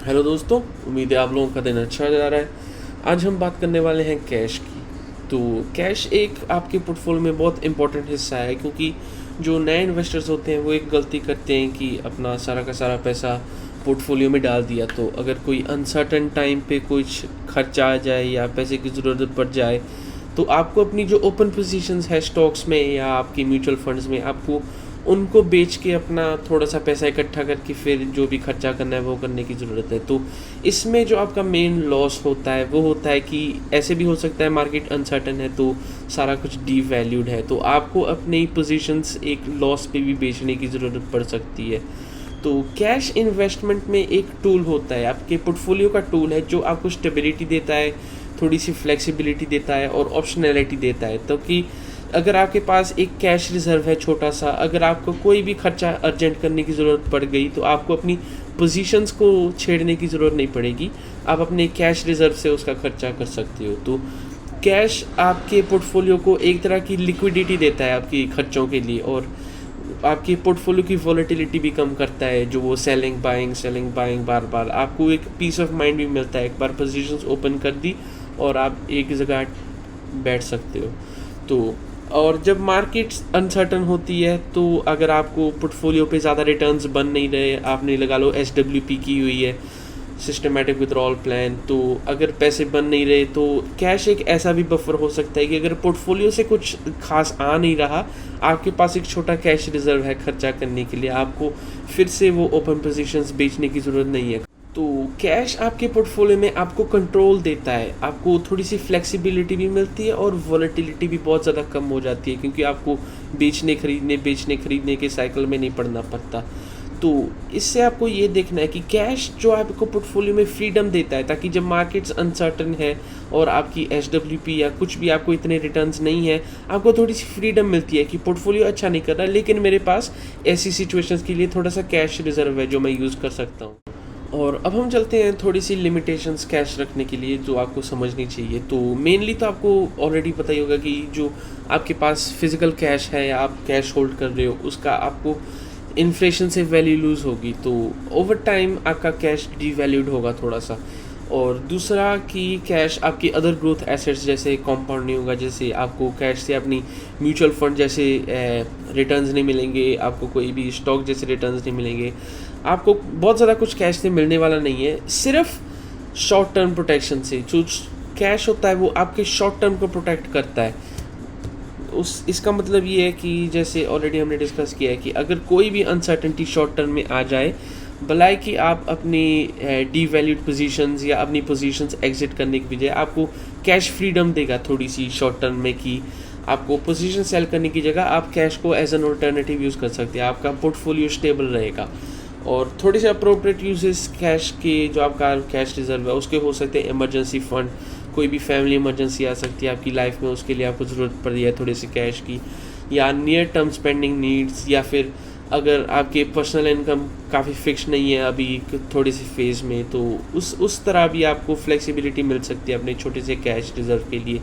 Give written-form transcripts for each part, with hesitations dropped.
Hello दोस्तों, उम्मीद है आप लोगों का दिन अच्छा जा रहा है। आज हम बात करने वाले हैं कैश की। तो कैश एक आपके पोर्टफोलियो में बहुत इंपॉर्टेंट हिस्सा है, क्योंकि जो नए इन्वेस्टर्स होते हैं वो एक गलती करते हैं कि अपना सारा का सारा पैसा पोर्टफोलियो में डाल दिया। तो अगर कोई अनसर्टन टाइम पे कुछ खर्चा आ जाए या पैसे की ज़रूरत पड़ जाए, तो आपको अपनी जो ओपन पोजीशंस है स्टॉक्स में या आपकी म्यूचुअल फंड्स में, आपको उनको बेच के अपना थोड़ा सा पैसा इकट्ठा करके फिर जो भी खर्चा करना है वो करने की ज़रूरत है। तो इसमें जो आपका मेन लॉस होता है वो होता है कि ऐसे भी हो सकता है मार्केट अनसर्टन है तो सारा कुछ डीवैल्यूड है, तो आपको अपनी पोजीशंस एक लॉस पे भी बेचने की ज़रूरत पड़ सकती है। तो कैश इन्वेस्टमेंट में एक टूल होता है, आपके पोर्टफोलियो का टूल है, जो आपको स्टेबिलिटी देता है, थोड़ी सी फ्लेक्सिबिलिटी देता है और ऑप्शनैलिटी देता है। तो कि अगर आपके पास एक कैश रिज़र्व है छोटा सा, अगर आपको कोई भी खर्चा अर्जेंट करने की ज़रूरत पड़ गई तो आपको अपनी पोजीशंस को छेड़ने की ज़रूरत नहीं पड़ेगी, आप अपने कैश रिज़र्व से उसका खर्चा कर सकते हो। तो कैश आपके पोर्टफोलियो को एक तरह की लिक्विडिटी देता है आपकी खर्चों के लिए, और आपकी पोर्टफोलियो की वॉलेटिलिटी भी कम करता है। जो वो सेलिंग बाइंग बार बार, आपको एक पीस ऑफ माइंड भी मिलता है। एक बार पोजीशंस ओपन कर दी और आप एक जगह बैठ सकते हो। तो और जब मार्केट्स अनसर्टन होती है तो अगर आपको पोर्टफोलियो पे ज़्यादा रिटर्न्स बन नहीं रहे, आपने लगा लो SWP की हुई है, सिस्टमेटिक विथड्रॉल प्लान, तो अगर पैसे बन नहीं रहे तो कैश एक ऐसा भी बफर हो सकता है कि अगर पोर्टफोलियो से कुछ खास आ नहीं रहा, आपके पास एक छोटा कैश रिजर्व है खर्चा करने के लिए, आपको फिर से वो ओपन पोजीशंस बेचने की ज़रूरत नहीं है। तो कैश आपके पोर्टफोलियो में आपको कंट्रोल देता है, आपको थोड़ी सी फ्लेक्सिबिलिटी भी मिलती है और वॉलेटिलिटी भी बहुत ज़्यादा कम हो जाती है, क्योंकि आपको बेचने खरीदने के साइकिल में नहीं पड़ना पड़ता। तो इससे आपको ये देखना है कि कैश जो आपको पोर्टफोलियो में फ्रीडम देता है, ताकि जब मार्केट्स अनसर्टन है और आपकी SWP या कुछ भी आपको इतने रिटर्न्स नहीं है, आपको थोड़ी सी फ्रीडम मिलती है कि पोर्टफोलियो अच्छा नहीं कर रहा, लेकिन मेरे पास ऐसी सिचुएशंस के लिए थोड़ा सा कैश रिजर्व है जो मैं यूज़ कर सकता हूँ। और अब हम चलते हैं थोड़ी सी लिमिटेशंस कैश रखने के लिए जो आपको समझनी चाहिए। तो मेनली तो आपको ऑलरेडी पता ही होगा कि जो आपके पास फिज़िकल कैश है या आप कैश होल्ड कर रहे हो, उसका आपको इन्फ्लेशन से वैल्यू लूज़ होगी, तो ओवर टाइम आपका कैश डीवैल्यूड होगा थोड़ा सा। और दूसरा कि कैश आपकी अदर ग्रोथ एसेट्स जैसे कंपाउंड नहीं होगा, जैसे आपको कैश से अपनी म्यूचुअल फंड जैसे रिटर्न्स नहीं मिलेंगे, आपको कोई भी स्टॉक जैसे रिटर्न्स नहीं मिलेंगे, आपको बहुत ज़्यादा कुछ कैश से मिलने वाला नहीं है। सिर्फ शॉर्ट टर्म प्रोटेक्शन से जो कैश होता है वो आपके शॉर्ट टर्म को प्रोटेक्ट करता है। इसका मतलब ये है कि जैसे ऑलरेडी हमने डिस्कस किया है कि अगर कोई भी अनसर्टेनिटी शॉर्ट टर्म में आ जाए, भलाई कि आप अपनी डीवैल्यूड पोजीशंस या अपनी पोजीशंस एग्जिट करने की बजाय आपको कैश फ्रीडम देगा थोड़ी सी शॉर्ट टर्म में, कि आपको पोजीशन सेल करने की जगह आप कैश को एज एन अल्टरनेटिव यूज़ कर सकते हैं, आपका पोर्टफोलियो स्टेबल रहेगा। और थोड़े से अप्रोप्रिएट यूजेस कैश के, जो आपका कैश रिजर्व है उसके हो सकते हैं इमरजेंसी फंड, कोई भी फैमिली इमरजेंसी आ सकती है आपकी लाइफ में, उसके लिए आपको ज़रूरत पड़ रही है थोड़े से कैश की, या नियर टर्म स्पेंडिंग नीड्स, या फिर अगर आपके पर्सनल इनकम काफ़ी फिक्स नहीं है अभी थोड़ी सी फेज़ में, तो उस तरह भी आपको फ्लेक्सिबिलिटी मिल सकती है अपने छोटे से कैश रिजर्व के लिए।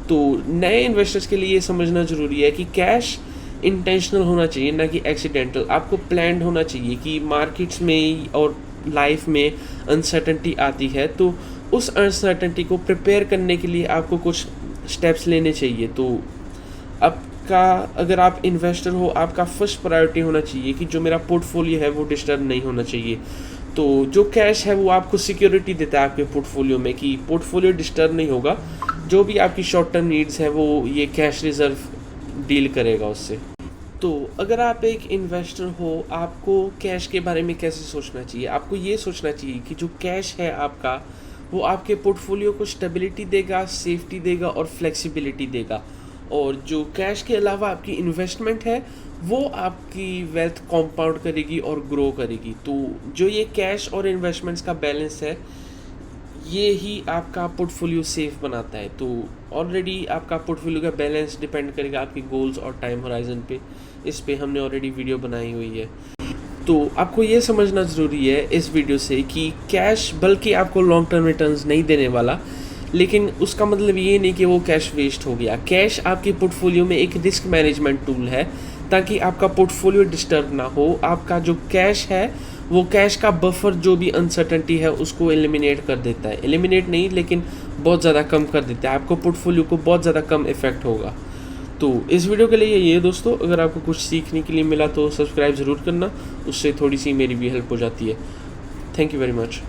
तो नए इन्वेस्टर्स के लिए ये समझना ज़रूरी है कि कैश इंटेंशनल होना चाहिए, ना कि एक्सीडेंटल। आपको प्लान्ड होना चाहिए कि मार्केट्स में और लाइफ में अनसर्टेनिटी आती है, तो उस अनसर्टेनिटी को प्रिपेयर करने के लिए आपको कुछ स्टेप्स लेने चाहिए। तो आपका, अगर आप इन्वेस्टर हो, आपका फर्स्ट प्रायोरिटी होना चाहिए कि जो मेरा पोर्टफोलियो है वो डिस्टर्ब नहीं होना चाहिए। तो जो कैश है वो आपको सिक्योरिटी देता है आपके पोर्टफोलियो में कि पोर्टफोलियो डिस्टर्ब नहीं होगा, जो भी आपकी शॉर्ट टर्म नीड्स है वो ये कैश रिजर्व डील करेगा उससे। तो अगर आप एक इन्वेस्टर हो, आपको कैश के बारे में कैसे सोचना चाहिए? आपको ये सोचना चाहिए कि जो कैश है आपका, वो आपके पोर्टफोलियो को स्टेबिलिटी देगा, सेफ्टी देगा और फ्लेक्सिबिलिटी देगा। और जो कैश के अलावा आपकी इन्वेस्टमेंट है वो आपकी वेल्थ कंपाउंड करेगी और ग्रो करेगी। तो जो ये कैश और इन्वेस्टमेंट्स का बैलेंस है, ये ही आपका पोर्टफोलियो सेफ बनाता है। तो ऑलरेडी आपका पोर्टफोलियो का बैलेंस डिपेंड करेगा आपके गोल्स और टाइम होराइजन पे, इस पे हमने ऑलरेडी वीडियो बनाई हुई है। तो आपको ये समझना ज़रूरी है इस वीडियो से कि कैश बल्कि आपको लॉन्ग टर्म रिटर्न्स नहीं देने वाला, लेकिन उसका मतलब ये नहीं कि वो कैश वेस्ट हो गया। कैश आपके पोर्टफोलियो में एक रिस्क मैनेजमेंट टूल है, ताकि आपका पोर्टफोलियो डिस्टर्ब ना हो। आपका जो कैश है वो कैश का बफर जो भी अनसर्टेनिटी है उसको एलिमिनेट कर देता है, एलिमिनेट नहीं लेकिन बहुत ज़्यादा कम कर देता है, आपको पोर्टफोलियो को बहुत ज़्यादा कम इफेक्ट होगा। तो इस वीडियो के लिए ये दोस्तों, अगर आपको कुछ सीखने के लिए मिला तो सब्सक्राइब ज़रूर करना, उससे थोड़ी सी मेरी भी हेल्प हो जाती है। Thank you very much.